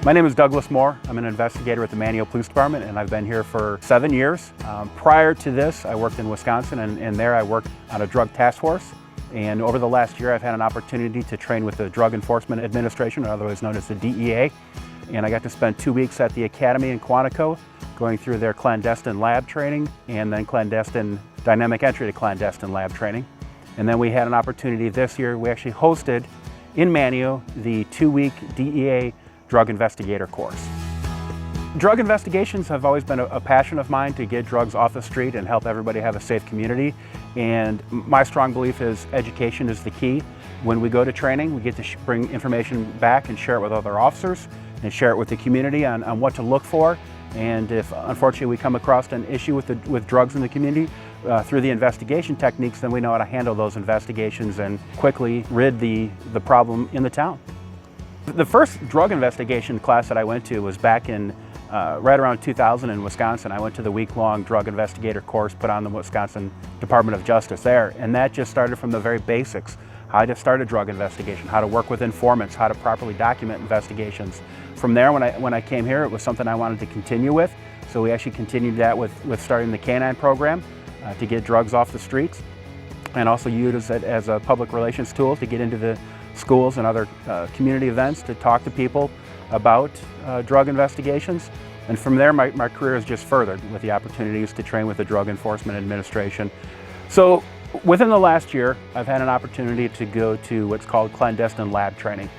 My name is Douglas Moore. I'm an investigator at the Manteo Police Department, and I've been here for 7 years. Prior to this, I worked in Wisconsin, and there I worked on a drug task force. And over the last year, I've had an opportunity to train with the Drug Enforcement Administration, otherwise known as the DEA. And I got to spend 2 weeks at the Academy in Quantico, going through their clandestine lab training, and then clandestine dynamic entry to clandestine lab training. And then we had an opportunity this year. We actually hosted in Manteo the 2-week DEA drug investigator course. Drug investigations have always been a passion of mine, to get drugs off the street and help everybody have a safe community. And my strong belief is education is the key. When we go to training, we get to bring information back and share it with other officers and share it with the community on what to look for. And if unfortunately we come across an issue with drugs in the community, through the investigation techniques, then we know how to handle those investigations and quickly rid the problem in the town. The first drug investigation class that I went to was back in right around 2000 in Wisconsin. I went to the week-long drug investigator course put on the Wisconsin Department of Justice there, and that just started from the very basics. How to start a drug investigation, how to work with informants, how to properly document investigations. From there, when I came here, it was something I wanted to continue with, so we actually continued that with starting the Canine program to get drugs off the streets, and also use it as a public relations tool to get into the schools and other community events to talk to people about drug investigations. And from there, my career has just furthered with the opportunities to train with the Drug Enforcement Administration. So within the last year, I've had an opportunity to go to what's called clandestine lab training.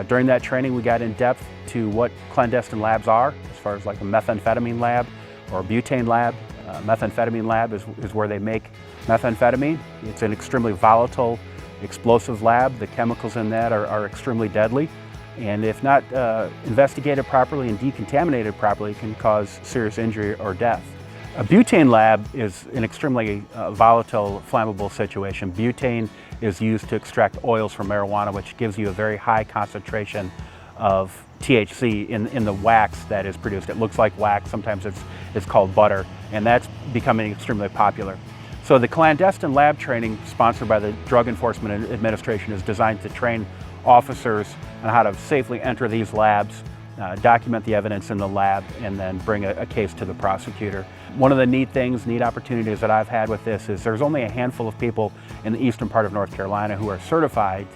During that training, we got in depth to what clandestine labs are, as far as like a methamphetamine lab or a butane lab. Methamphetamine lab is where they make methamphetamine. It's an extremely volatile, explosive lab. The chemicals in that are extremely deadly. And if not investigated properly and decontaminated properly, it can cause serious injury or death. A butane lab is an extremely volatile, flammable situation. Butane is used to extract oils from marijuana, which gives you a very high concentration of THC in the wax that is produced. It looks like wax, sometimes it's called butter, and that's becoming extremely popular. So the clandestine lab training sponsored by the Drug Enforcement Administration is designed to train officers on how to safely enter these labs, document the evidence in the lab, and then bring a case to the prosecutor. One of the neat opportunities that I've had with this is there's only a handful of people in the eastern part of North Carolina who are certified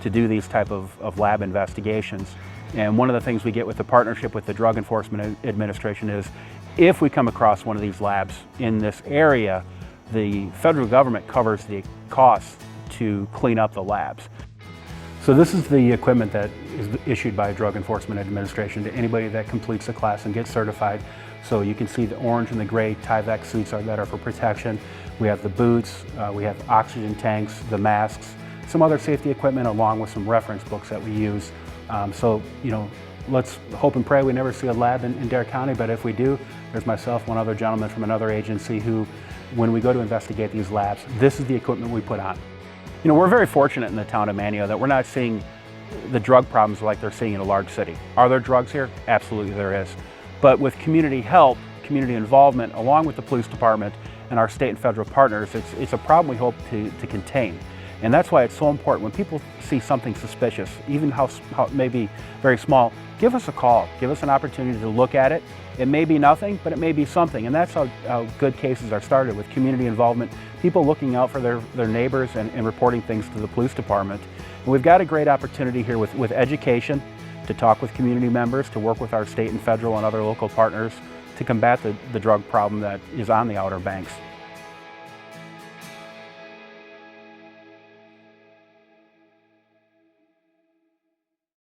to do these type of lab investigations. And one of the things we get with the partnership with the Drug Enforcement Administration is if we come across one of these labs in this area, the federal government covers the costs to clean up the labs. So this is the equipment that is issued by Drug Enforcement Administration to anybody that completes the class and gets certified. So you can see the orange and the gray Tyvek suits that are for protection. We have the boots, we have oxygen tanks, the masks, some other safety equipment, along with some reference books that we use. So, you know, let's hope and pray we never see a lab in Dare County, but if we do, there's myself, one other gentleman from another agency who, when we go to investigate these labs, this is the equipment we put on. You know, we're very fortunate in the town of Manteo that we're not seeing the drug problems like they're seeing in a large city. Are there drugs here? Absolutely there is. But with community help, community involvement, along with the police department and our state and federal partners, it's a problem we hope to contain. And that's why it's so important when people see something suspicious, even how it may be very small, give us a call, give us an opportunity to look at it. It may be nothing, but it may be something. And that's how good cases are started, with community involvement, people looking out for their neighbors and reporting things to the police department. And we've got a great opportunity here with education, to talk with community members, to work with our state and federal and other local partners to combat the drug problem that is on the Outer Banks.